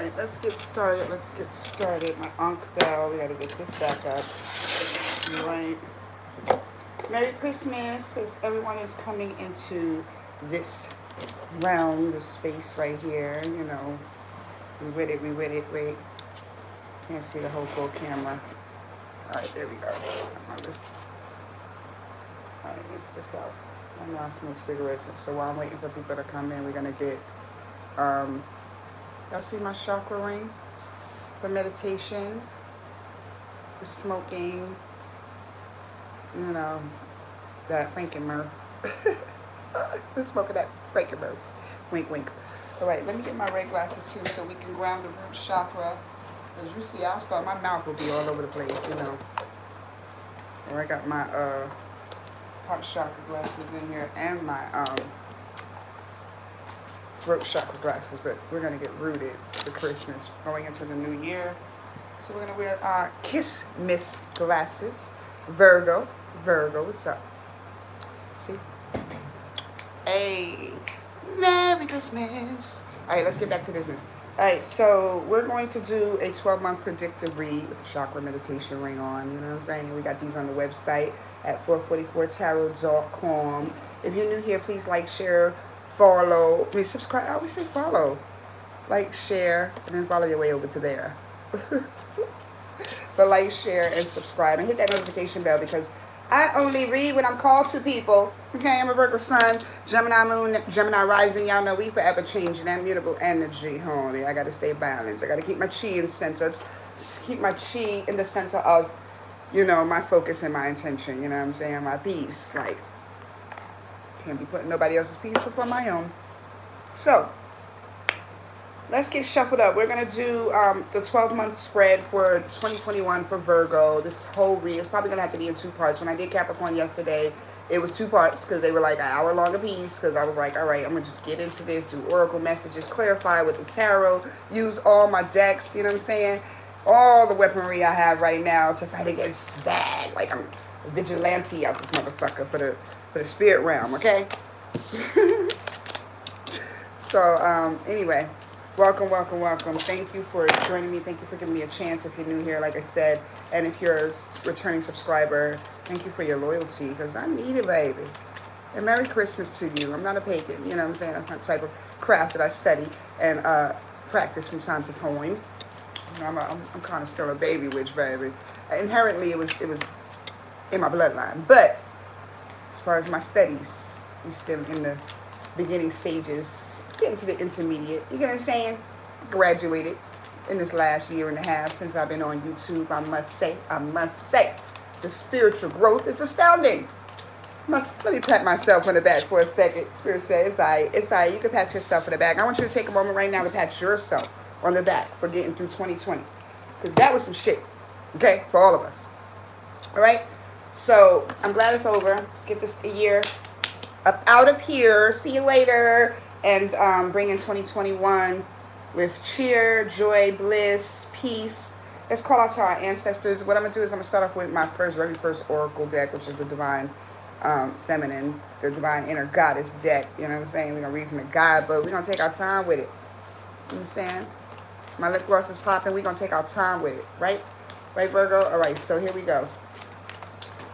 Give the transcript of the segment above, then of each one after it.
right, let's get started. My Ankh bell. We gotta get this back up. All right. Merry Christmas. As everyone is coming into this realm, this space right here. You know, we with it. Wait. Can't see the whole full camera. All right, there we go. All right, let me put this out. I know I smoke cigarettes, so while I'm waiting for people to come in, we're gonna get, y'all see my chakra ring for meditation, for smoking, you know, that Frankenmurph. We're smoking that Frankenmurph. Wink, wink. All right, let me get my red glasses too so we can ground the root chakra. As you see, my mouth will be all over the place, you know. And I got my heart chakra glasses in here and my throat chakra glasses, but we're gonna get rooted for Christmas going into the new year. So we're gonna wear our Kiss Miss glasses. Virgo, what's up? See? Hey, Merry Christmas. All right, let's get back to business. All right, so we're going to do a 12-month predictive read with the chakra meditation ring on. You know what I'm saying? We got these on the website at 444tarot.com. If you're new here, please like, share, follow. I mean, subscribe. I always say follow. Like, share, and then follow your way over to there. But like, share, and subscribe. And hit that notification bell because I only read when I'm called to, people. Okay, I'm a Virgo sun, Gemini moon, Gemini rising. Y'all know we forever changing that mutable energy, honey. I got to stay balanced. I got to keep my chi in center, keep my chi in the center of, you know, my focus and my intention. You know what I'm saying? My peace. Like, can't be putting nobody else's peace before my own. So, let's get shuffled up. We're going to do the 12-month spread for 2021 for Virgo. This whole read is probably going to have to be in 2 parts. When I did Capricorn yesterday, it was 2 parts because they were like an hour long a piece because I was like, all right, I'm going to just get into this, do oracle messages, clarify with the tarot, use all my decks, you know what I'm saying? All the weaponry I have right now to fight against bad. Like I'm a vigilante out this motherfucker for the spirit realm, okay? So, anyway. Welcome. Thank you for joining me. Thank you for giving me a chance if you're new here, like I said. And if you're a returning subscriber, thank you for your loyalty because I need it, baby. And Merry Christmas to you. I'm not a pagan, you know what I'm saying? That's not the type of craft that I study and practice from time to time. You know, I'm kind of still a baby witch, baby. Inherently, it was in my bloodline. But as far as my studies, we still in the beginning stages. Getting to the intermediate, you get what I'm saying? Graduated in this last year and a half since I've been on YouTube. I must say, the spiritual growth is astounding. Let me pat myself on the back for a second. Spirit says, it's all right. You can pat yourself on the back. I want you to take a moment right now to pat yourself on the back for getting through 2020. Because that was some shit, okay, for all of us. All right? So, I'm glad it's over. Let's get this year up out of here. See you later. And bring in 2021 with cheer, joy, bliss, peace. Let's call out to our ancestors. What I'm going to do is I'm going to start off with my very first oracle deck, which is the Divine Feminine, the Divine Inner Goddess deck. You know what I'm saying? We're going to read from the guide, but we're going to take our time with it. You know what I'm saying? My lip gloss is popping. We're going to take our time with it, right? Right, Virgo? All right, so here we go.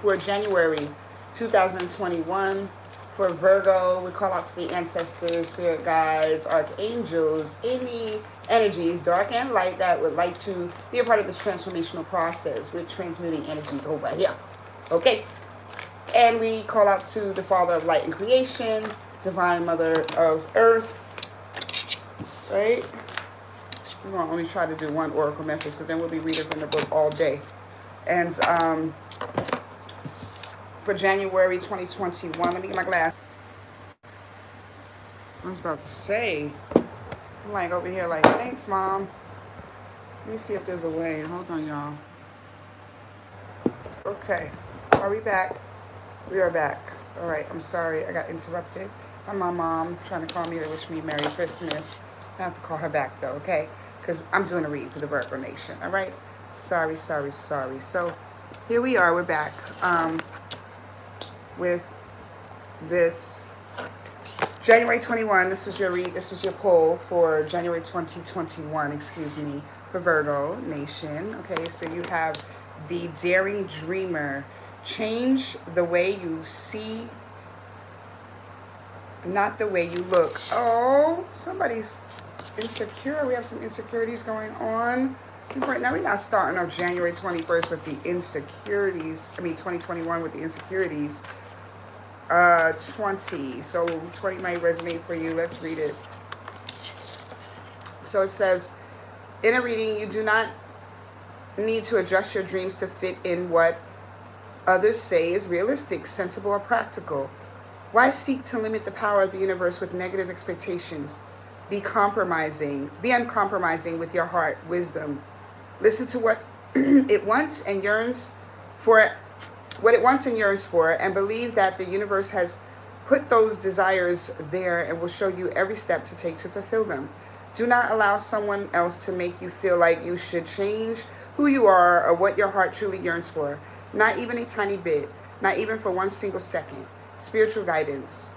For January 2021, for Virgo, we call out to the ancestors, spirit guides, archangels, any energies, dark and light, that would like to be a part of this transformational process. We're transmuting energies over here. Okay? And we call out to the Father of Light and Creation, Divine Mother of Earth. Right? We're going to only try to do one oracle message because then we'll be reading from the book all day. And for January 2021. Let me get my glass. I was about to say, I'm like over here like, thanks, Mom. Let me see if there's a way. Hold on, y'all. Okay. Are we back? We are back. All right. I'm sorry. I got interrupted by my mom trying to call me to wish me Merry Christmas. I have to call her back, though, okay? Because I'm doing a read for the Virgo Nation, all right? Sorry. So here we are. We're back. With this January 21, this was your poll for January 2021, excuse me, for Virgo Nation. Okay, so you have the Daring Dreamer. Change the way you see, not the way you look. Oh, somebody's insecure. We have some insecurities going on. Now we're not starting on January 21st with the insecurities. 2021 with the insecurities. 20. So 20 might resonate for you. Let's read it. So it says, in a reading, you do not need to adjust your dreams to fit in what others say is realistic, sensible, or practical. Why seek to limit the power of the universe with negative expectations? Be uncompromising with your heart, wisdom. Listen to what it wants and yearns for, and believe that the universe has put those desires there and will show you every step to take to fulfill them. Do not allow someone else to make you feel like you should change who you are or what your heart truly yearns for. Not even a tiny bit, not even for 1 single second. Spiritual guidance.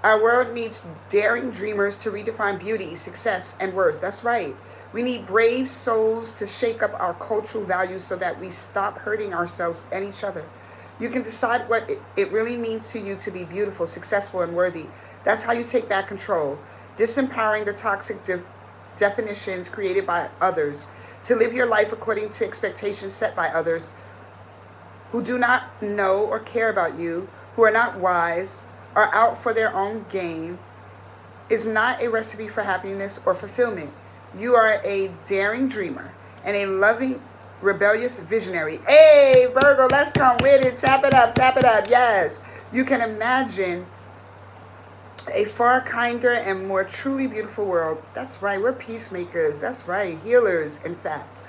Our world needs daring dreamers to redefine beauty, success, and worth. That's right. We need brave souls to shake up our cultural values so that we stop hurting ourselves and each other. You can decide what it really means to you to be beautiful, successful, and worthy. That's how you take back control. Disempowering the toxic definitions created by others. To live your life according to expectations set by others who do not know or care about you, who are not wise, are out for their own gain, is not a recipe for happiness or fulfillment. You are a daring dreamer and a loving, rebellious visionary. Hey, Virgo, let's come with it. Tap it up, yes. You can imagine a far kinder and more truly beautiful world. That's right, we're peacemakers. That's right, healers, in fact.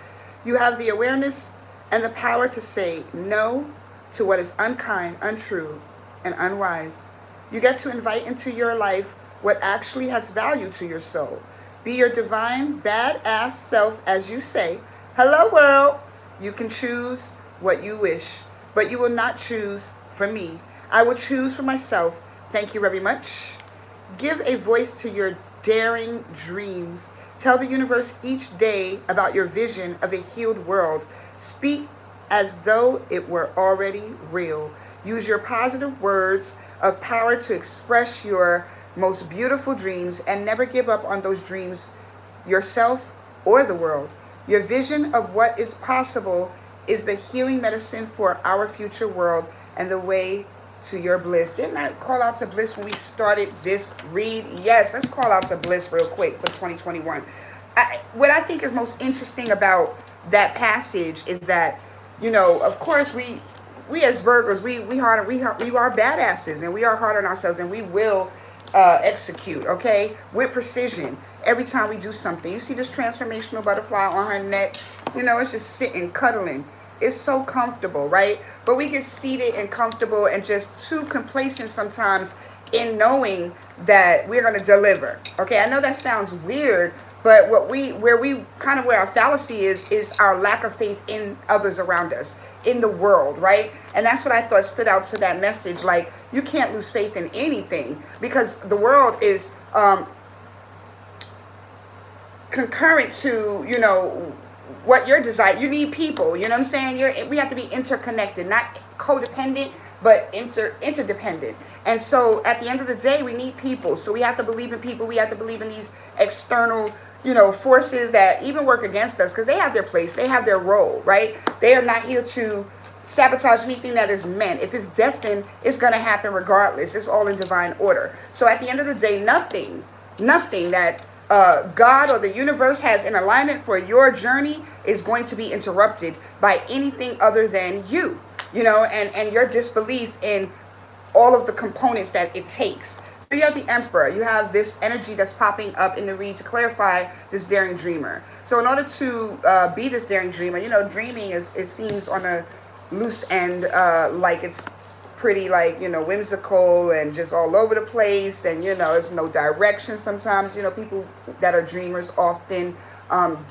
You have the awareness and the power to say no to what is unkind, untrue, and unwise. You get to invite into your life what actually has value to your soul. Be your divine, badass self, as you say. Hello, world. You can choose what you wish, but you will not choose for me. I will choose for myself. Thank you very much. Give a voice to your daring dreams. Tell the universe each day about your vision of a healed world. Speak as though it were already real. Use your positive words of power to express your most beautiful dreams and never give up on those dreams, yourself or the world. Your vision of what is possible is the healing medicine for our future world and the way to your bliss. Didn't I call out to bliss when we started this read? Yes, let's call out to bliss real quick for 2021. What I think is most interesting about that passage is that, of course, we as Virgos, we are badasses, and we are hard on ourselves, and we will execute, okay, with precision every time we do something. You see this transformational butterfly on her neck, it's just sitting, cuddling. It's so comfortable, right? But we get seated and comfortable and just too complacent sometimes in knowing that we're going to deliver. Okay, I know that sounds weird, but where our fallacy is our lack of faith in others around us, in the world, right? And that's what I thought stood out to that message. Like, you can't lose faith in anything because the world is concurrent to, what your desire. You need people, you know what I'm saying? We have to be interconnected, not codependent, but interdependent. And so at the end of the day, we need people. So we have to believe in people. We have to believe in these external, forces that even work against us, because they have their place. They have their role, right? They are not here to sabotage anything that is meant. If it's destined, it's going to happen regardless. It's all in divine order. So at the end of the day, nothing that God or the universe has in alignment for your journey is going to be interrupted by anything other than you, and your disbelief in all of the components that it takes. So you have the Emperor. You have this energy that's popping up in the read to clarify this daring dreamer. So in order to be this daring dreamer, dreaming it seems on a loose end, like it's pretty, whimsical and just all over the place, and there's no direction sometimes. People that are dreamers often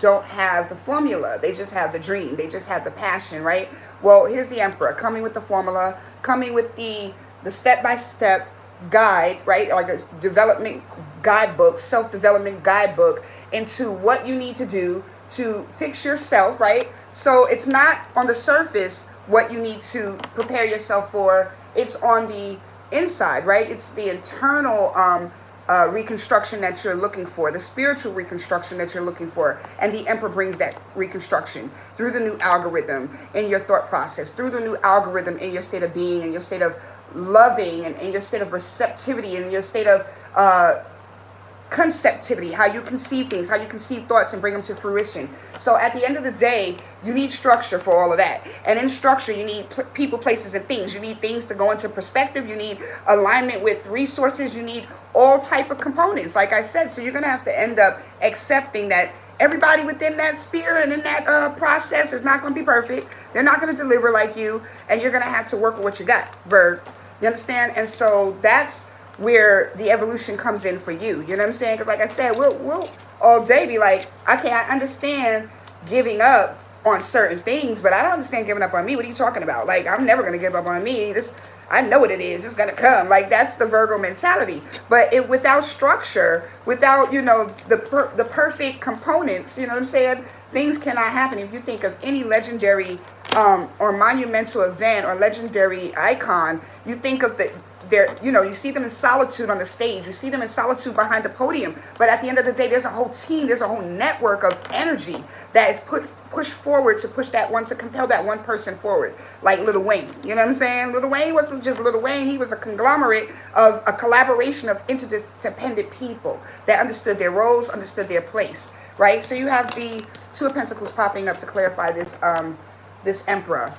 don't have the formula. They just have the dream. They just have the passion, right? Well, here's the Emperor coming with the formula, coming with the step-by-step guide, right? Like a development guidebook, self-development guidebook into what you need to do to fix yourself, right? So it's not on the surface what you need to prepare yourself for. It's on the inside, right? It's the internal reconstruction that you're looking for, the spiritual reconstruction that you're looking for. And the Emperor brings that reconstruction through the new algorithm in your thought process, through the new algorithm in your state of being, in your state of loving, and in your state of receptivity, in your state of conceptivity, how you conceive things, how you conceive thoughts and bring them to fruition. So at the end of the day, you need structure for all of that. And in structure, you need people, places, and things. You need things to go into perspective. You need alignment with resources. You need all type of components, like I said. So you're going to have to end up accepting that everybody within that sphere and in that process is not going to be perfect. They're not going to deliver like you. And you're going to have to work with what you got, Bird. You understand? And so that's where the evolution comes in for you. You know what I'm saying? Because like I said, we'll all day be like, okay, I understand giving up on certain things, but I don't understand giving up on me. What are you talking about? Like, I'm never going to give up on me. I know what it is. It's going to come. Like, that's the Virgo mentality. But without structure, without, the perfect components, you know what I'm saying? Things cannot happen. If you think of any legendary or monumental event or legendary icon, you think of you see them in solitude on the stage. You see them in solitude behind the podium. But at the end of the day, there's a whole team. There's a whole network of energy that is pushed forward to push that one, to compel that one person forward. Like Lil Wayne. You know what I'm saying? Lil Wayne wasn't just Lil Wayne. He was a conglomerate of a collaboration of interdependent people that understood their roles, understood their place. Right? So you have the Two of Pentacles popping up to clarify this Emperor.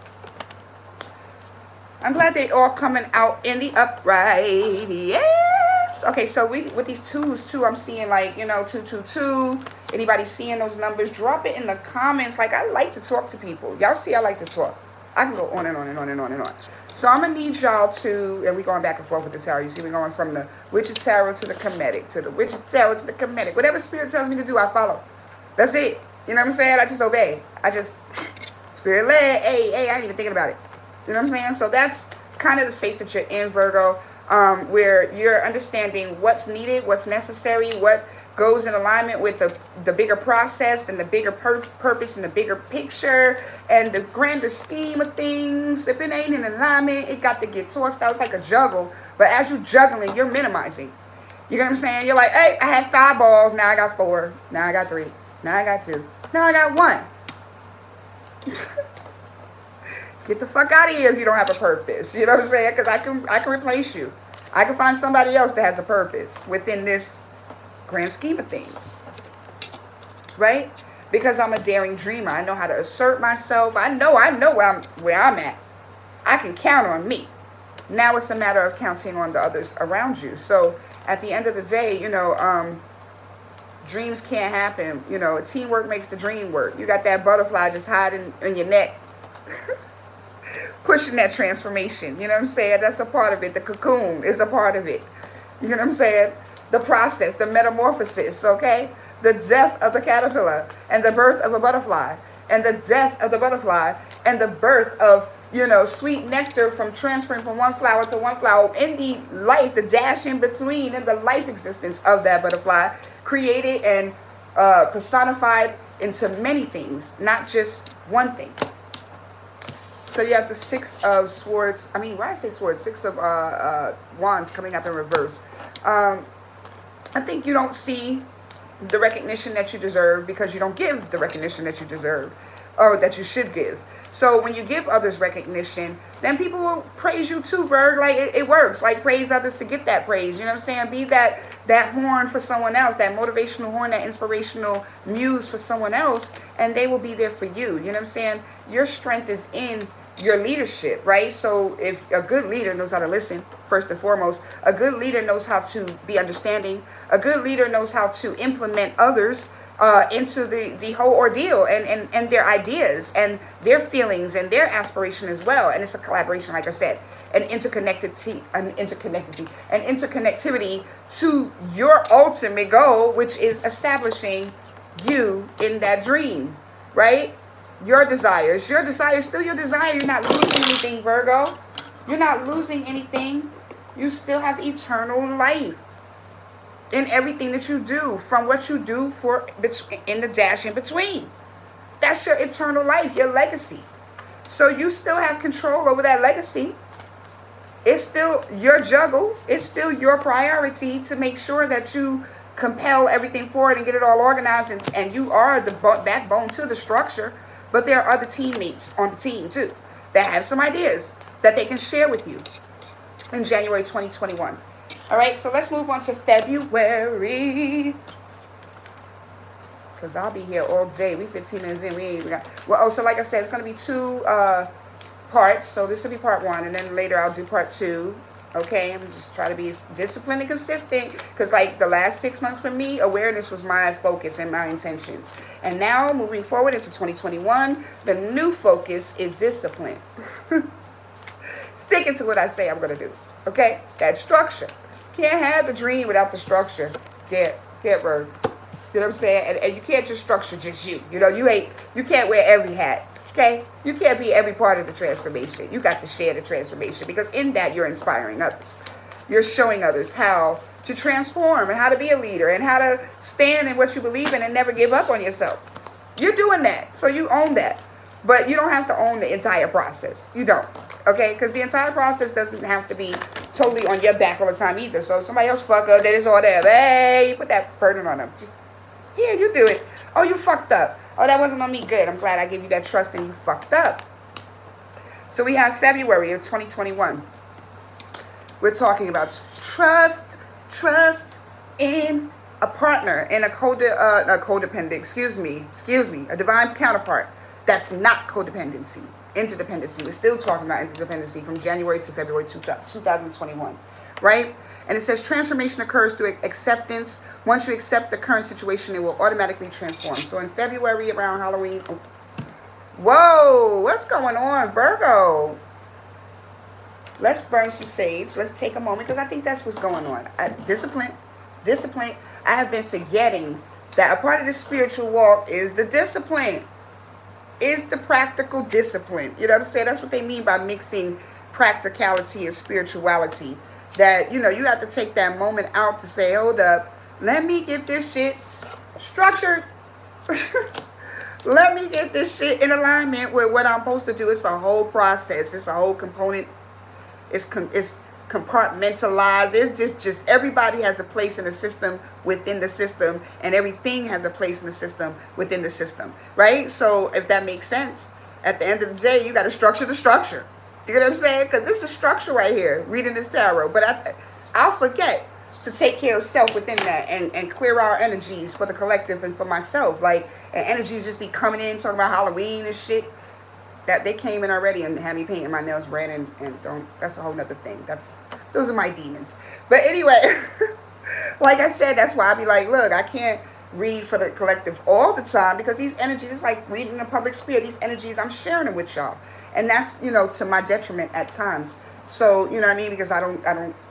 I'm glad they all coming out in the upright. Yes. Okay, so with these twos too, I'm seeing like, 222. Anybody seeing those numbers? Drop it in the comments. Like, I like to talk to people. Y'all see I like to talk. I can go on and on and on and on and on. So I'm going to need y'all to, and we're going back and forth with the tarot. You see, we're going from the Witch's Tarot to the Comedic, to the Witch's Tarot to the Comedic. Whatever Spirit tells me to do, I follow. That's it. You know what I'm saying? I just obey. Spirit led. Hey, I ain't even thinking about it. You know what I'm saying? So that's kind of the space that you're in, Virgo, where you're understanding what's needed, what's necessary, what goes in alignment with the bigger process and the bigger purpose and the bigger picture and the grander scheme of things. If it ain't in alignment, it got to get tossed out. It's like a juggle. But as you're juggling, you're minimizing. You know what I'm saying? You're like, hey, I had 5 balls. Now I got 4. Now I got 3. Now I got 2. Now I got 1. Get the fuck out of here if you don't have a purpose. You know what I'm saying? Because I can replace you. I can find somebody else that has a purpose within this grand scheme of things. Right? Because I'm a daring dreamer. I know how to assert myself. I know where I'm at. I can count on me. Now it's a matter of counting on the others around you. So at the end of the day, dreams can't happen. Teamwork makes the dream work. You got that butterfly just hiding in your neck. Pushing that transformation. You know what I'm saying? That's a part of it. The cocoon is a part of it. You know what I'm saying? The process, the metamorphosis, okay? The death of the caterpillar and the birth of a butterfly, and the death of the butterfly and the birth of, sweet nectar from transferring from one flower to one flower, in the life, the dash in between, and the life existence of that butterfly, created and personified into many things, not just one thing. So you have the 6 of Swords. I mean, why I say Swords? 6 of Wands coming up in reverse. I think you don't see the recognition that you deserve because you don't give the recognition that you deserve or that you should give. So when you give others recognition, then people will praise you too, Virg. Like, it works. Like, praise others to get that praise. You know what I'm saying? Be that horn for someone else, that motivational horn, that inspirational muse for someone else, and they will be there for you. You know what I'm saying? Your strength is in your leadership, right? So if a good leader knows how to listen, first and foremost, a good leader knows how to be understanding, a good leader knows how to implement others into the whole ordeal and their ideas and their feelings and their aspiration as well. And it's a collaboration, like I said, an interconnectivity to your ultimate goal, which is establishing you in that dream, right? Your desires still your desire. You're not losing anything, Virgo. You're not losing anything. You still have eternal life in everything that you do, from what you do for in the dash in between. That's your eternal life, your legacy. So you still have control over that legacy. It's still your juggle. It's still your priority to make sure that you compel everything forward and get it all organized. And you are the backbone to the structure. But there are other teammates on the team too that have some ideas that they can share with you in January 2021. All right, so let's move on to February. Because I'll be here all day. We 15 minutes in. We ain't even got... Well, oh, so like I said, it's going to be 2 parts. So this will be part 1. And then later I'll do part 2. Okay? I'm just trying to be disciplined and consistent. Because like the last 6 months for me, awareness was my focus and my intentions. And now, moving forward into 2021, the new focus is discipline. Sticking to what I say I'm going to do. Okay? That structure. Can't have the dream without the structure. Can't work. You know what I'm saying? And you can't just structure just you. You know, you can't wear every hat. Okay? You can't be every part of the transformation. You got to share the transformation, because in that you're inspiring others. You're showing others how to transform and how to be a leader and how to stand in what you believe in and never give up on yourself. You're doing that. So you own that. But you don't have to own the entire process. You don't. Okay? Because the entire process doesn't have to be totally on your back all the time either. So if somebody else fuck up, that is all there. Hey, put that burden on them. Just, here, you do it. Oh, you fucked up. Oh, that wasn't on me. Good. I'm glad I gave you that trust and you fucked up. So we have February of 2021. We're talking about trust in a partner, in a codependent, a divine counterpart. That's not codependency. Interdependency. We're still talking about interdependency from January to February 2021. Right? And it says transformation occurs through acceptance. Once you accept the current situation, it will automatically transform. So in February, around Halloween... Whoa! What's going on, Virgo? Let's burn some sage. Let's take a moment, because I think that's what's going on. Discipline. I have been forgetting that a part of the spiritual walk is the discipline. Is the practical discipline. You know what I'm saying? That's what they mean by mixing practicality and spirituality. That, you know, you have to take that moment out to say, hold up, let me get this shit structured. Let me get this shit in alignment with what I'm supposed to do. It's a whole process. It's a whole component. It's compartmentalized. It's just everybody has a place in the system within the system, and everything has a place in the system within the system, right? So if that makes sense, at the end of the day, you got to structure the structure. You know what I'm saying? Because this is structure right here, reading this tarot. But I'll forget to take care of self within that and clear our energies for the collective and for myself. Like, and energies just be coming in, talking about Halloween and shit. That they came in already and had me painting my nails red and don't. That's a whole nother thing. Those are my demons. But anyway, like I said, that's why I be like, look, I can't read for the collective all the time, because these energies, it's like reading in the public sphere. These energies, I'm sharing them with y'all. And that's, you know, to my detriment at times. So, you know what I mean? Because I don't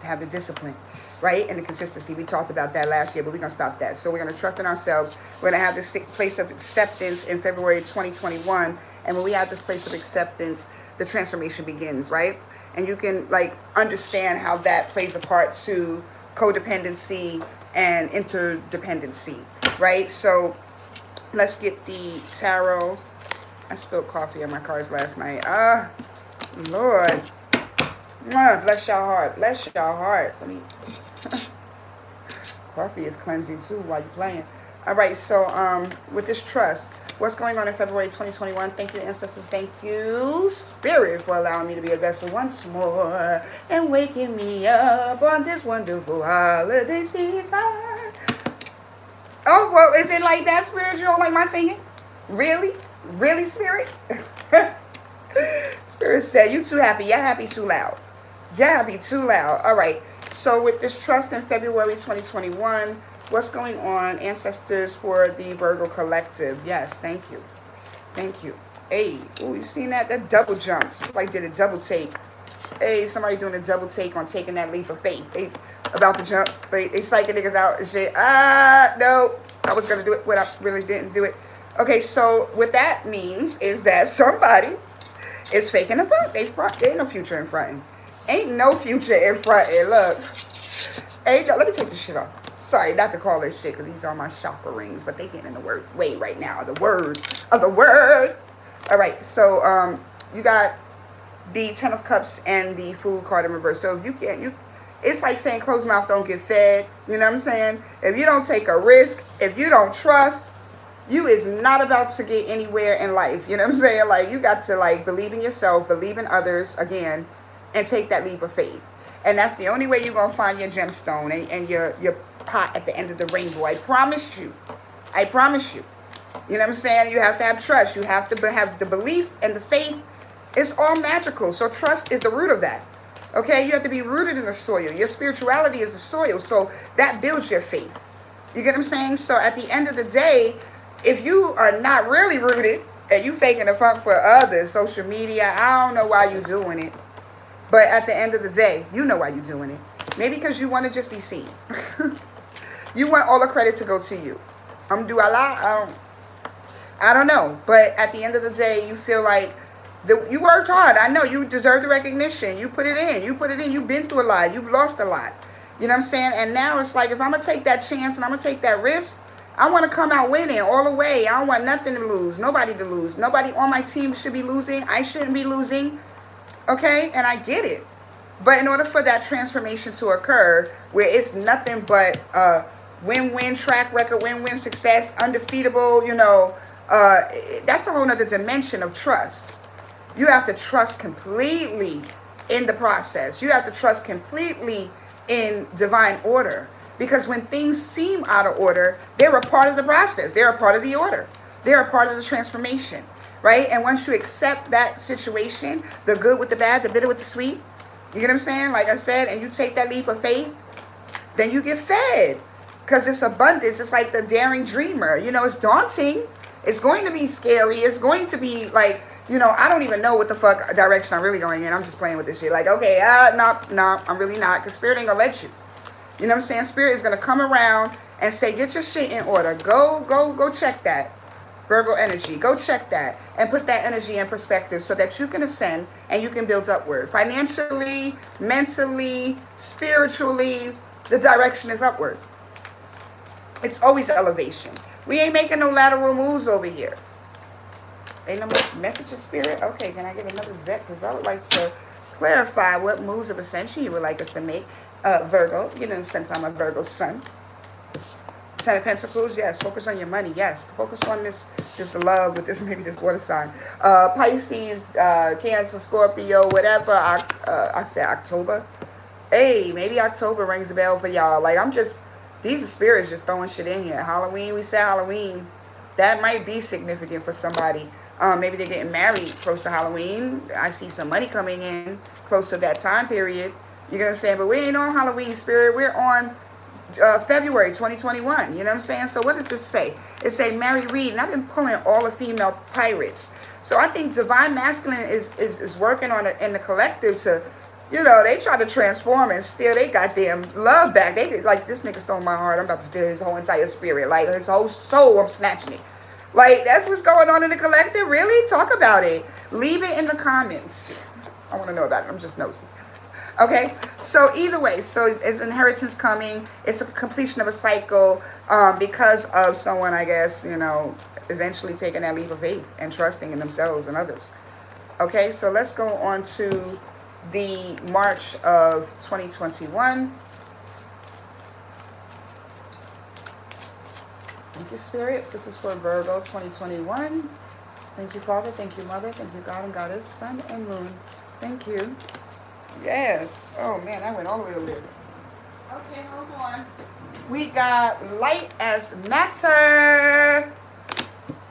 have the discipline, right? And the consistency. We talked about that last year, but we're going to stop that. So we're going to trust in ourselves. We're going to have this place of acceptance in February 2021. And when we have this place of acceptance, the transformation begins, right? And you can, like, understand how that plays a part to codependency and interdependency, right? So let's get the tarot. I spilled coffee on my cards last night. Lord. Bless y'all heart. Bless y'all heart. Let me... Coffee is cleansing too while you're playing. All right, so with this trust, what's going on in February 2021? Thank you, ancestors. Thank you, Spirit, for allowing me to be a vessel once more and waking me up on this wonderful holiday season. Oh, well, is it like that, Spirit? You don't like my singing? Really? Really, Spirit? Spirit said, you too happy. You're happy too loud. You're happy too loud. All right. So with this trust in February 2021, what's going on, ancestors, for the Virgo collective? Yes, thank you. Thank you. Hey, oh, you seen that? That double jumped. Like did a double take. Hey, somebody doing a double take on taking that leap of faith. They about to jump. They psyching niggas out and shit. No. I was going to do it, but I really didn't do it. Okay, so what that means is that somebody is faking the front. They ain't no future in fronting. Ain't no future in front. And look, ain't no, let me take this shit off. Sorry, not to call this shit, because these are my chakra rings, but they getting in the way right now. The word of the word. All right, so you got the Ten of Cups and the Fool card in reverse. So if you can't, it's like saying closed mouth don't get fed. You know what I'm saying? If you don't take a risk, if you don't trust, you is not about to get anywhere in life. You know what I'm saying? Like, you got to, like, believe in yourself, believe in others, again, and take that leap of faith. And that's the only way you're going to find your gemstone and your pot at the end of the rainbow. I promise you. I promise you. You know what I'm saying? You have to have trust. You have to have the belief and the faith. It's all magical. So trust is the root of that. Okay? You have to be rooted in the soil. Your spirituality is the soil. So that builds your faith. You get what I'm saying? So at the end of the day, if you are not really rooted and you faking the funk for others, social media, I don't know why you're doing it. But at the end of the day, you know why you're doing it. Maybe because you want to just be seen. You want all the credit to go to you. Do I lie? I don't know. But at the end of the day, you feel like you worked hard. I know you deserve the recognition. You put it in. You've been through a lot. You've lost a lot. You know what I'm saying? And now it's like, if I'm going to take that chance and I'm going to take that risk, I want to come out winning all the way. I don't want nothing to lose. Nobody to lose. Nobody on my team should be losing. I shouldn't be losing. Okay? And I get it. But in order for that transformation to occur, where it's nothing but win-win track record, win-win success, undefeatable, you know, that's a whole nother dimension of trust. You have to trust completely in the process. You have to trust completely in divine order. Because when things seem out of order, they're a part of the process. They're a part of the order. They're a part of the transformation, right? And once you accept that situation, the good with the bad, the bitter with the sweet, you get what I'm saying? Like I said, and you take that leap of faith, then you get fed. Because it's abundance. It's like the daring dreamer. You know, it's daunting. It's going to be scary. It's going to be like, you know, I don't even know what the fuck direction I'm really going in. I'm just playing with this shit. Like, okay, no, I'm really not. Because Spirit ain't going to let you. You know what I'm saying? Spirit is going to come around and say, get your shit in order. Go check that. Virgo energy. Go check that. And put that energy in perspective so that you can ascend and you can build upward. Financially, mentally, spiritually, the direction is upward. It's always elevation. We ain't making no lateral moves over here. Ain't no much messages, Spirit? Okay, can I get another deck? Because I would like to clarify what moves of ascension you would like us to make. Virgo, you know, since I'm a Virgo sun. Ten of Pentacles, yes. Focus on your money, yes. Focus on this love with this, maybe this water sign. Pisces, Cancer, Scorpio, whatever. I say October. Hey, maybe October rings a bell for y'all. Like, these are spirits just throwing shit in here. Halloween, we said Halloween. That might be significant for somebody. Maybe they're getting married close to Halloween. I see some money coming in close to that time period. You know what I'm saying? But we ain't on Halloween, Spirit. We're on February 2021. You know what I'm saying? So what does this say? It say Mary Reed. And I've been pulling all the female pirates. So I think Divine Masculine is working on it in the collective to, you know, they try to transform and steal they goddamn love back. They like, this nigga stole my heart. I'm about to steal his whole entire spirit. Like, his whole soul, I'm snatching it. Like, that's what's going on in the collective? Really? Talk about it. Leave it in the comments. I want to know about it. I'm just nosy. Okay, so either way, so it's inheritance coming. It's a completion of a cycle because of someone, I guess, you know, eventually taking that leap of faith and trusting in themselves and others. Okay, so let's go on to the March of 2021. Thank you, Spirit. This is for Virgo 2021. Thank you, Father. Thank you, Mother. Thank you, God and Goddess, Sun and Moon. Thank you. Yes. Oh, man, that went all the way over there. Okay, hold on. We got light as matter.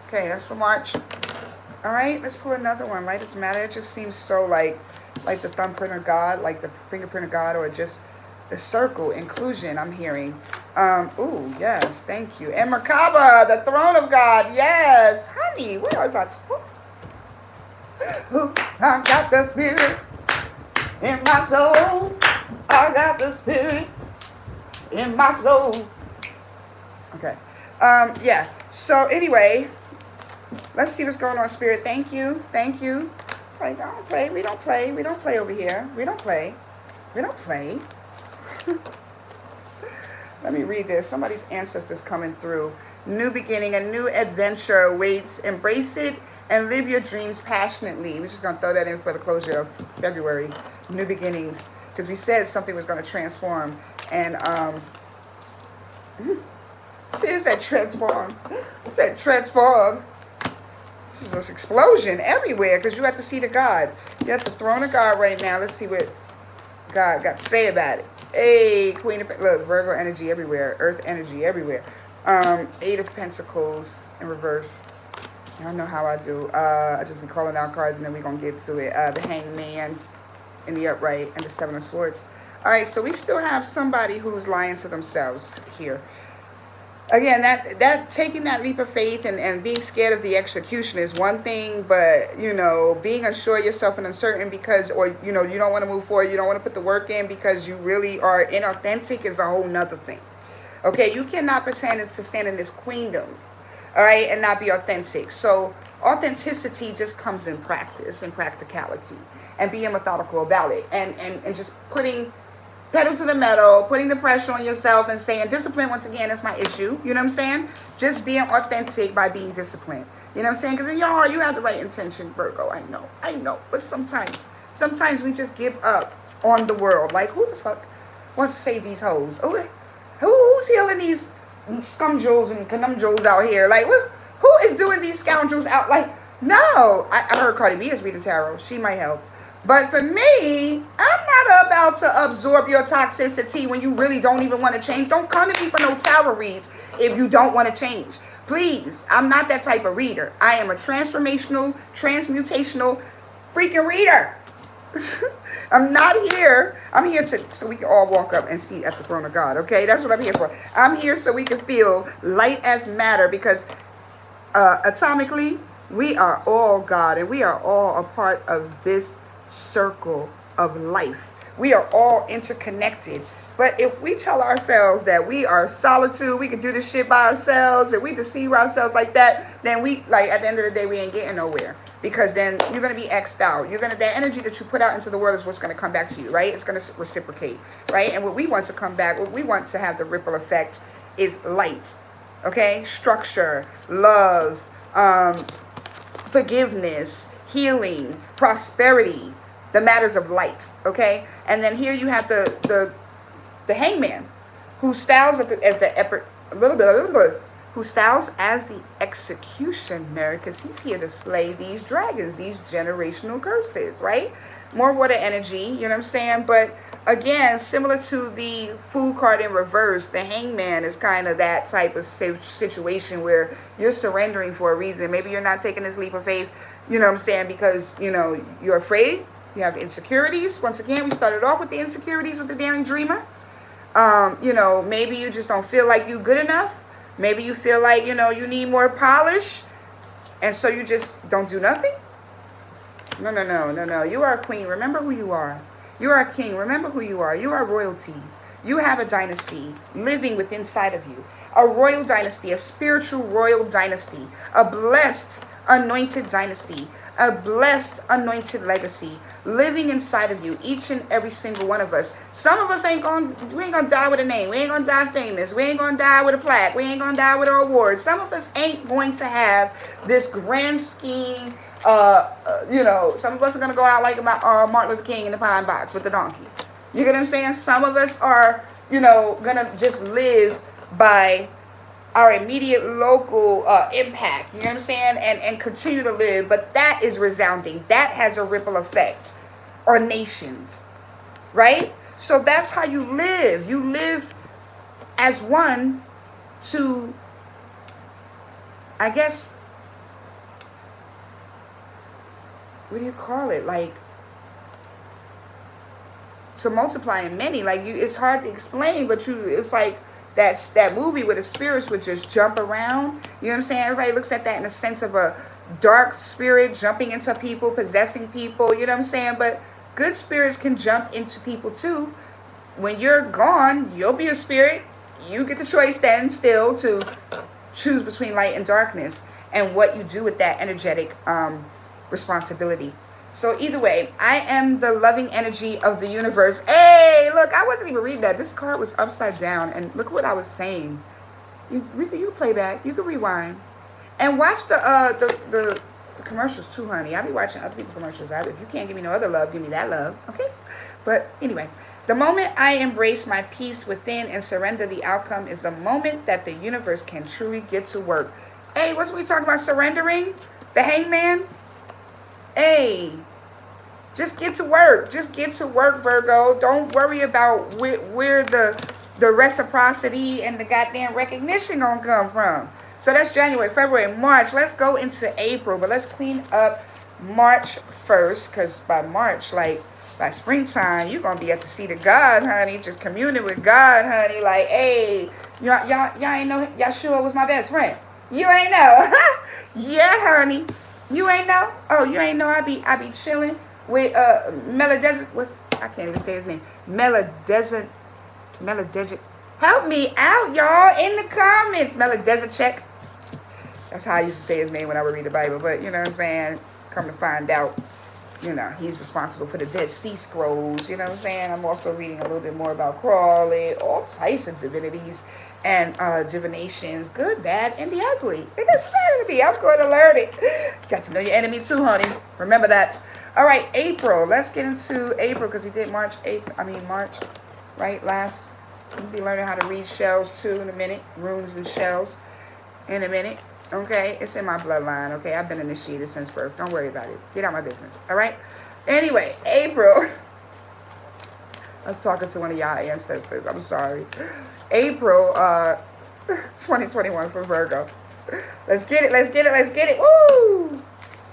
Okay, that's for March. All right, let's pull another one. Light as matter. It just seems so like the thumbprint of God, like the fingerprint of God, or just the circle, inclusion I'm hearing. Ooh, yes, thank you. And Merkaba, the throne of God. Yes. Honey, where is that? Ooh, I got the spirit in my soul. I got the spirit in my soul. Okay. Yeah. So anyway, let's see what's going on, Spirit. Thank you. Thank you. It's like, I don't play. We don't play. We don't play over here. We don't play. We don't play. Let me read this. Somebody's ancestors coming through. New beginning, a new adventure awaits. Embrace it and live your dreams passionately. We're just going to throw that in for the closure of February. New beginnings. Because we said something was going to transform. And, see, it's that transform. It's that transform. This is this explosion everywhere because you have to see the God. You're at the throne of God right now. Let's see what God got to say about it. Hey, Queen of... Look, Virgo energy everywhere. Earth energy everywhere. Eight of Pentacles in reverse. I don't know how I do. I just be calling out cards and then we're going to get to it. The Hangman in the upright and the Seven of Swords. All right, so we still have somebody who's lying to themselves here. Again, that taking that leap of faith and being scared of the execution is one thing, but, you know, being unsure of yourself and uncertain because, or, you know, you don't want to move forward, you don't want to put the work in because you really are inauthentic is a whole nother thing. Okay, you cannot pretend to stand in this queendom, all right, and not be authentic. So authenticity just comes in practice and practicality and being methodical about it and just putting pedal to the metal, putting the pressure on yourself and saying discipline, once again, is my issue. You know what I'm saying? Just being authentic by being disciplined. You know what I'm saying? Because in your heart, you have the right intention, Virgo. I know. But sometimes we just give up on the world. Like, who the fuck wants to save these hoes? Who's healing these scumjewels and conumjewels out here? Like, who is doing these scoundrels out? Like, no. I heard Cardi B is reading tarot. She might help. But for me, I'm not about to absorb your toxicity when you really don't even want to change. Don't come to me for no tarot reads if you don't want to change. Please, I'm not that type of reader. I am a transformational, transmutational freaking reader. I'm not here. I'm here so we can all walk up and see at the throne of God, okay? That's what I'm here for. I'm here so we can feel light as matter because atomically, we are all God and we are all a part of this circle of life. We are all interconnected. But if we tell ourselves that we are solitude, we can do this shit by ourselves, and we deceive ourselves like that, then we, like, at the end of the day, we ain't getting nowhere. Because then you're going to be X'd out. The energy that you put out into the world is what's going to come back to you, right? It's going to reciprocate, right? And what we want to come back, what we want to have the ripple effect is light, okay? Structure, love, forgiveness, healing, prosperity, the matters of light, okay? And then here you have the Hangman, who styles as the executioner, because he's here to slay these dragons, these generational curses, right? More water energy, you know what I'm saying? But again, similar to the Fool card in reverse, the Hangman is kind of that type of situation where you're surrendering for a reason. Maybe you're not taking this leap of faith, you know what I'm saying, because, you know, you're afraid. You have insecurities. Once again, we started off with the insecurities with the Daring Dreamer. You know, maybe you just don't feel like you're good enough. Maybe you feel like, you know, you need more polish. And so you just don't do nothing. No. You are a queen. Remember who you are. You are a king. Remember who you are. You are royalty. You have a dynasty living within inside of you. A royal dynasty, a spiritual royal dynasty, a blessed, anointed dynasty, a blessed, anointed legacy living inside of you, each and every single one of us. Some of us we ain't gonna die with a name. We ain't gonna die famous. We ain't gonna die with a plaque. We ain't gonna die with an award. Some of us ain't going to have this grand scheme. You know, some of us are gonna go out like Martin Luther King in the pine box with the donkey. You get what I'm saying? Some of us are, you know, gonna just live by our immediate local impact, you know what I'm saying, and continue to live. But that is resounding. That has a ripple effect on nations, right? So that's how you live. You live as one to, I guess, what do you call it? Like, to multiply in many. Like, it's hard to explain, but it's like, that movie where the spirits would just jump around. You know what I'm saying? Everybody looks at that in the sense of a dark spirit jumping into people, possessing people. You know what I'm saying? But good spirits can jump into people too. When you're gone, you'll be a spirit. You get the choice then still to choose between light and darkness and what you do with that energetic responsibility. So either way, I am the loving energy of the universe. Hey, look, I wasn't even reading that. This card was upside down, and look what I was saying. You can play back. You can rewind, and watch the commercials too, honey. I be watching other people's commercials. If you can't give me no other love, give me that love, okay? But anyway, the moment I embrace my peace within and surrender the outcome is the moment that the universe can truly get to work. Hey, what's we talking about? Surrendering? The hangman? Hey, just get to work. Just get to work, Virgo. Don't worry about where the reciprocity and the goddamn recognition gonna come from. So that's January, February, March. Let's go into April, but let's clean up March first, because by March, like by springtime, you're gonna be at the seat of God, honey. Just communing with God, honey. Like, hey, y'all ain't know Yeshua was my best friend. You ain't know. Yeah, honey. You ain't know? Oh, you ain't know I be chilling with Melodesic. I can't even say his name. Melodesic. Help me out, y'all, in the comments. Melodesic. That's how I used to say his name when I would read the Bible. But you know what I'm saying? Come to find out, you know, he's responsible for the Dead Sea Scrolls. You know what I'm saying? I'm also reading a little bit more about Crawley, all types of divinities and divinations, good, bad, and the ugly. It doesn't matter to me. I'm going to learn it. Got to know your enemy too, honey. Remember that. All right, April. Let's get into April because we did March, right? We'll be learning how to read shells too in a minute. Runes and shells in a minute. Okay, it's in my bloodline. Okay, I've been initiated since birth. Don't worry about it. Get out my business. All right. Anyway, April. I was talking to one of y'all ancestors. I'm sorry. April 2021 for Virgo. Let's get it. Woo!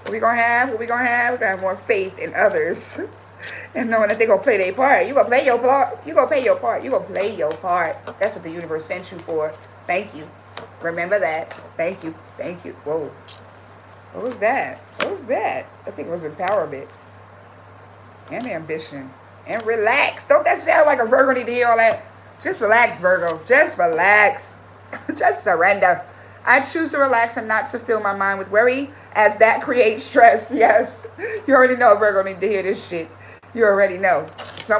What we gonna have? We're gonna have more faith in others. And knowing that they're going to play their part. You're going to play your part. You're going to play your part. You're going to play your part. That's what the universe sent you for. Thank you. Remember that. Thank you. Whoa. What was that? I think it was empowerment. And ambition. And relax. Don't that sound like a Virgo need to hear all that? Just relax, Virgo. Just relax. Just surrender. I choose to relax and not to fill my mind with worry, as that creates stress. Yes. You already know Virgo need to hear this shit. You already know.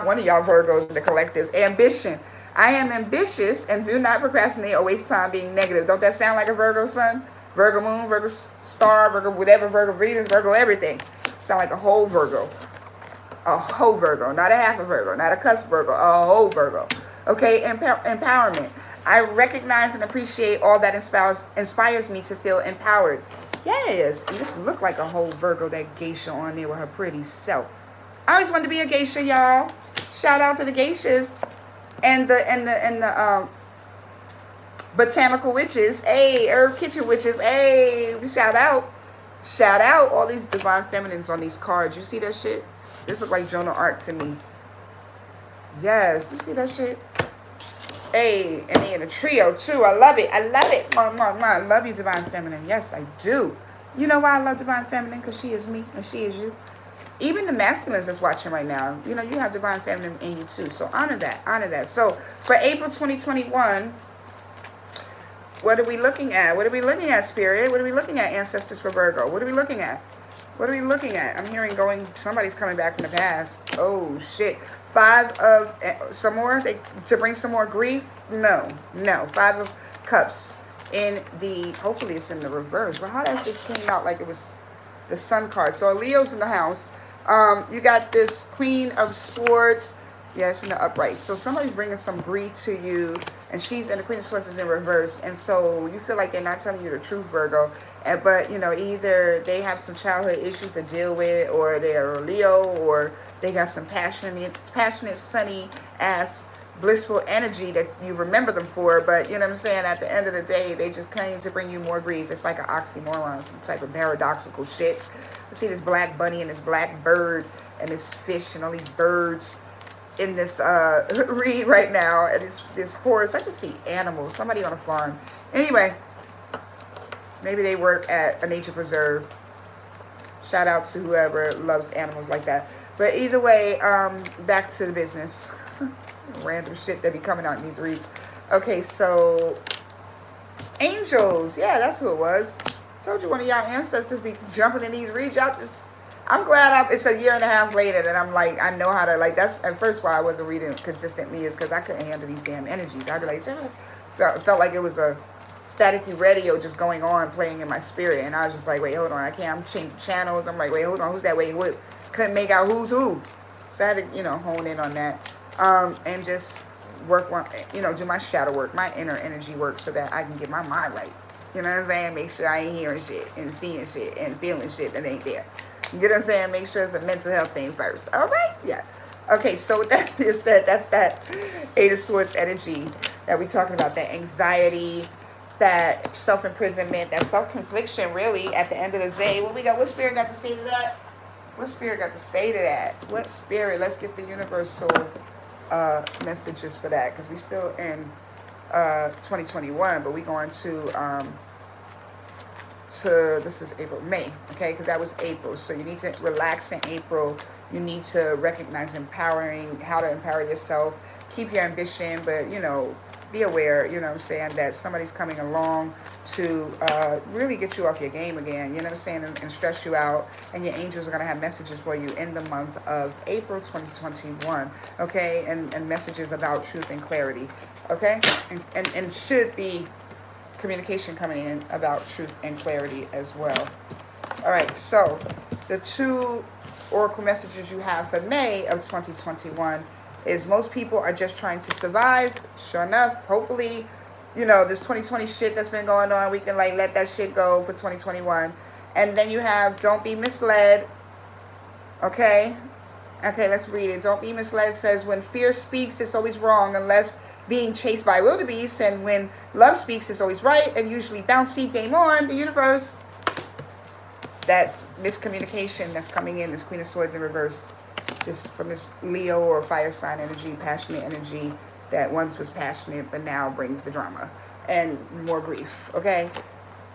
One of y'all Virgos in the collective. Ambition. I am ambitious and do not procrastinate or waste time being negative. Don't that sound like a Virgo sun? Virgo moon, Virgo star, Virgo whatever, Virgo Venus, Virgo everything. Sound like a whole Virgo. A whole Virgo. Not a half a Virgo. Not a cusp Virgo. A whole Virgo. Okay, empowerment. I recognize and appreciate all that inspires me to feel empowered. Yes, and this look like a whole Virgo, that geisha on there with her pretty self. I always wanted to be a geisha, y'all. Shout out to the geishas and the botanical witches. Hey, herb kitchen witches. Hey, shout out all these divine feminines on these cards. You see that shit? This look like Jonah art to me. Yes, you see that shit? Hey, and they in a trio too. I love it. I love you, divine feminine. Yes, I do. You know why I love divine feminine? Because she is me and she is you. Even the masculines that's watching right now, you know, you have divine feminine in you too. So honor that. So for April 2021, what are we looking at? Spirit? What are we looking at, ancestors for Virgo? What are we looking at? I'm hearing somebody's coming back from the past. Oh, shit. 5 of, some more, to bring some more grief? No. 5 of Cups hopefully it's in the reverse. But how that just came out like it was the Sun card. So Leo's in the house. You got this Queen of Swords. Yeah, it's in the upright. So somebody's bringing some grief to you, and the Queen of Swords is in reverse. And so you feel like they're not telling you the truth, Virgo. But, you know, either they have some childhood issues to deal with, or they're a Leo, or they got some passionate, sunny ass, blissful energy that you remember them for. But, you know what I'm saying? At the end of the day, they just came to bring you more grief. It's like an oxymoron, some type of paradoxical shit. I see this black bunny and this black bird and this fish and all these birds in this read right now, and this horse. I just see animals, somebody on a farm. Anyway, maybe they work at a nature preserve. Shout out to whoever loves animals like that. But either way, back to the business. Random shit that be coming out in these reads. Okay, so angels. Yeah, that's who it was. Told you one of y'all ancestors be jumping in these reads. Y'all just I'm glad it's a year and a half later that I'm like, I know how to, like, that's at first why I wasn't reading consistently is because I couldn't handle these damn energies. I'd be like, felt like it was a staticky radio just going on, playing in my spirit. And I was just like, wait, hold on, I can't, I'm changing channels. I'm like, wait, hold on, who's that? Wait, what? Couldn't make out who's who. So I had to, hone in on that. And just work on, do my shadow work, my inner energy work so that I can get my mind right. You know what I'm saying? Make sure I ain't hearing shit and seeing shit and feeling shit that ain't there. You get what I'm saying? Make sure it's a mental health thing first. All right? Yeah. Okay, so with that being said, that's that Eight of Swords energy that we're talking about. That anxiety, that self-imprisonment, that self-confliction, really, at the end of the day. What spirit got to say to that? What spirit got to say to that? What spirit? Let's get the universal messages for that. Because we still in 2021, but we going to this is April, May, okay, because that was April. So you need to relax in April. You need to recognize how to empower yourself, keep your ambition, but be aware, what I'm saying, that somebody's coming along to really get you off your game again, what I'm saying, and stress you out. And your angels are going to have messages for you in the month of April 2021, okay, and messages about truth and clarity, okay, and should be communication coming in about truth and clarity as well. All right, so the two oracle messages you have for May of 2021 is most people are just trying to survive. Sure enough, hopefully, this 2020 shit that's been going on, we can let that shit go for 2021. And then you have don't be misled. Okay, let's read it. Don't be misled. It says when fear speaks, it's always wrong unless being chased by wildebeest, and when love speaks, it's always right and usually bouncy. Game on, the universe. That miscommunication that's coming in, this Queen of Swords in reverse, this from this Leo or fire sign energy, passionate energy that once was passionate but now brings the drama and more grief, okay?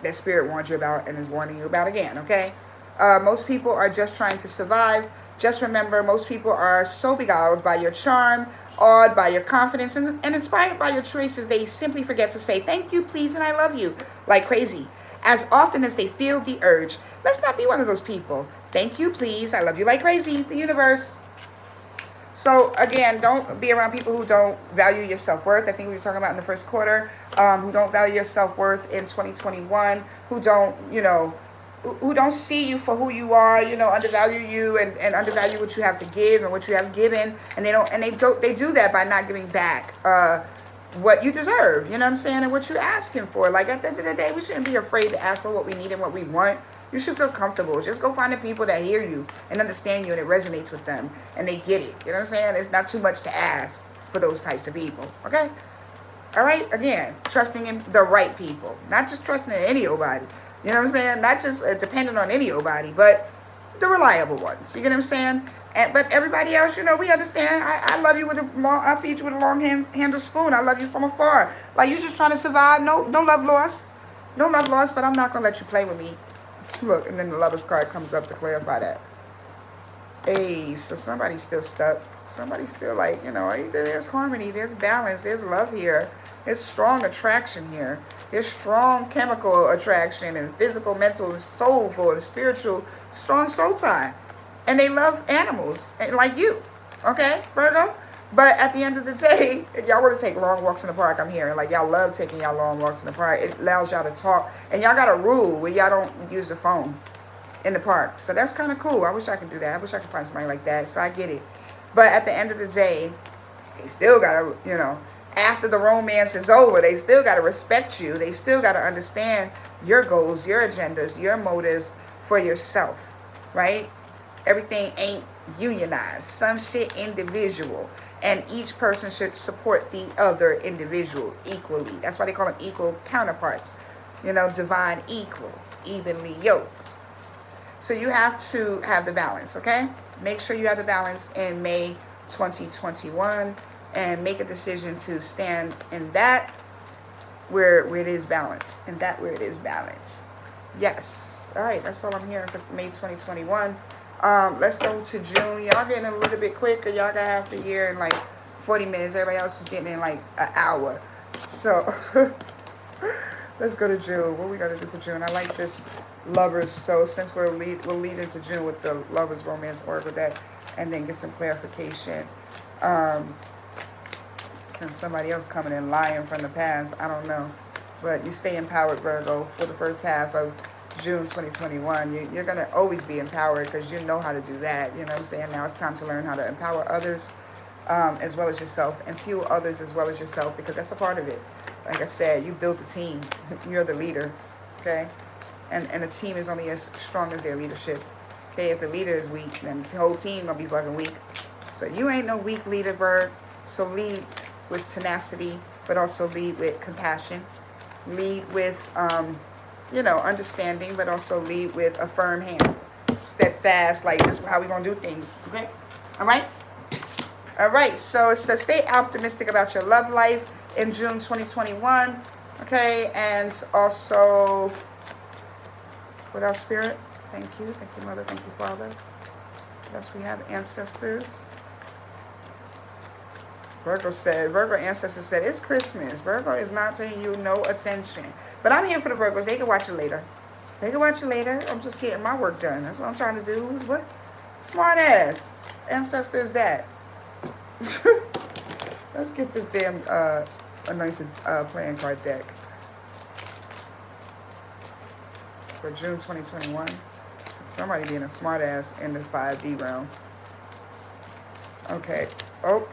That spirit warned you about and is warning you about again, okay? Most people are just trying to survive. Just remember, most people are so beguiled by your charm, awed by your confidence, and inspired by your choices, they simply forget to say thank you, please, and I love you like crazy. As often as they feel the urge, let's not be one of those people. Thank you, please, I love you like crazy, the universe. So again, don't be around people who don't value your self-worth. I think we were talking about in the first quarter, who don't value your self-worth in 2021, who don't, who don't see you for who you are, undervalue you and undervalue what you have to give and what you have given, and they do that by not giving back what you deserve, what I'm saying, and what you're asking for. Like at the end of the day, we shouldn't be afraid to ask for what we need and what we want. You should feel comfortable. Just go find the people that hear you and understand you and it resonates with them and they get it. You know what I'm saying? It's not too much to ask for those types of people. Okay? All right? Again, trusting in the right people. Not just trusting in anybody. You know what I'm saying? Not just dependent on anybody, but the reliable ones. You get what I'm saying? But everybody else, we understand. I love you I feed you with a long handle spoon. I love you from afar. Like, you're just trying to survive. No love lost. No love lost, but I'm not going to let you play with me. Look, and then the Lover's card comes up to clarify that. Hey, so somebody's still stuck. Somebody's still like, there's harmony, there's balance, there's love here. There's strong attraction here. There's strong chemical attraction and physical, mental, and soulful and spiritual, strong soul tie. And they love animals, like you. Okay, Virgo? But at the end of the day, if y'all want to take long walks in the park, I'm hearing, like, y'all love taking y'all long walks in the park. It allows y'all to talk. And y'all got a rule where y'all don't use the phone in the park. So that's kind of cool. I wish I could do that. I wish I could find somebody like that. So I get it. But at the end of the day, they still got to, after the romance is over, they still got to respect you. They still got to understand your goals, your agendas, your motives for yourself, right? Everything ain't unionized. Some shit individual. And each person should support the other individual equally. That's why they call them equal counterparts. Divine equal, evenly yoked. So you have to have the balance, okay? Make sure you have the balance in May 2021 and make a decision to stand in that where it is balanced. In that where it is balanced. Yes. All right, that's all I'm hearing for May 2021. Let's go to June. Y'all getting a little bit quicker. Y'all got half the year in like 40 minutes. Everybody else was getting in like an hour. So let's go to June. What we got to do for June? I like this Lovers. So since we'll lead into June with the Lovers Romance Oracle deck, and then get some clarification. Since somebody else coming in lying from the past, I don't know. But you stay empowered, Virgo, for the first half of June 2021. You're going to always be empowered because you know how to do that. You know what I'm saying? Now it's time to learn how to empower others as well as yourself, and fuel others as well as yourself, because that's a part of it. Like I said, you build the team. You're the leader, okay? And a team is only as strong as their leadership. Okay, if the leader is weak, then the whole team going to be fucking weak. So you ain't no weak leader, Virg. So lead with tenacity, but also lead with compassion. Lead with, understanding, but also lead with a firm hand. Steadfast, like this is how we going to do things. Okay? All right? All right, so stay optimistic about your love life in June 2021. Okay, and also, what else, Spirit? Thank you, Mother, thank you, Father. Yes, we have ancestors. Virgo ancestor said, it's Christmas. Virgo is not paying you no attention. But I'm here for the Virgos. They can watch it later. I'm just getting my work done. That's what I'm trying to do. What smart ass ancestor is that? Let's get this damn anointed playing card deck for June 2021. Somebody being a smart ass in the 5D realm. Okay. Oh,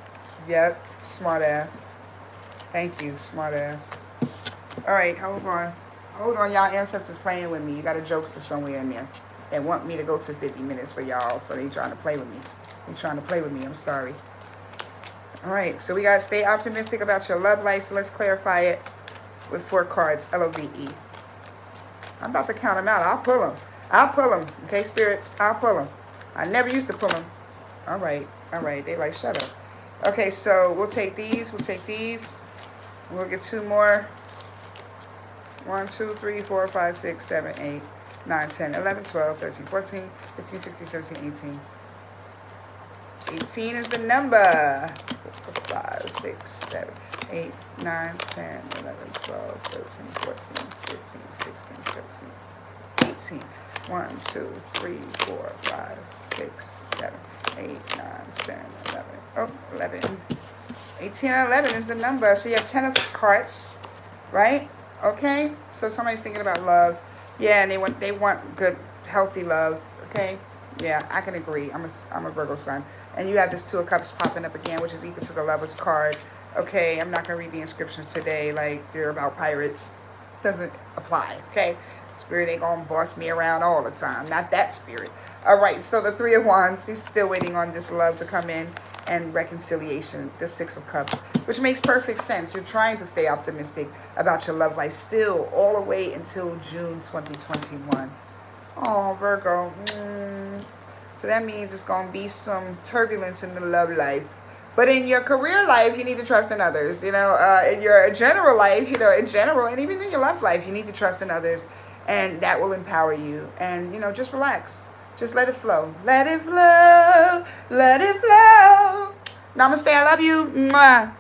yep. Smart ass. Thank you, smart ass. All right, hold on. Y'all ancestors playing with me. You got a jokester somewhere in there. They want me to go to 50 minutes for y'all, so they trying to play with me. I'm sorry. All right, so we got to stay optimistic about your love life. So let's clarify it with 4 cards. LOVE. I'm about to count them out. I'll pull them. Okay, spirits, I'll pull them. I never used to pull them. All right. They like, shut up. Okay, so we'll take these. We'll get 2 more. 1, 2, 3, 4, 5, 6, 7, 8, 9, 10, 11, 12, 13, 14, 15, 16, 17, 18. 18 is the number. 4, 5, 6, 7, 8, 9, 10, 11, 12, 13, 14, 15, 16, 17, 18. 1, 2, 3, 4, 5, 6, 7, 8, 9, 10, 11. Oh, 11. 18 and 11 is the number. So you have 10 of hearts, right? Okay. So somebody's thinking about love. Yeah, and they want good, healthy love. Okay. Yeah, I can agree. I'm a Virgo sun. And you have this 2 of Cups popping up again, which is equal to the Lovers card. Okay, I'm not going to read the inscriptions today. Like, they're about pirates. Doesn't apply. Okay. Spirit ain't gonna boss me around all the time. Not that spirit. All right, so the 3 of Wands, he's still waiting on this love to come in, and reconciliation, the 6 of Cups, which makes perfect sense. You're trying to stay optimistic about your love life still all the way until June 2021. Oh, Virgo. So that means it's going to be some turbulence in the love life. But in your career life, you need to trust in others. In your general life, in general, and even in your love life, you need to trust in others. And that will empower you. And, just relax. Just let it flow. Let it flow. Let it flow. Namaste. I love you. Mwah.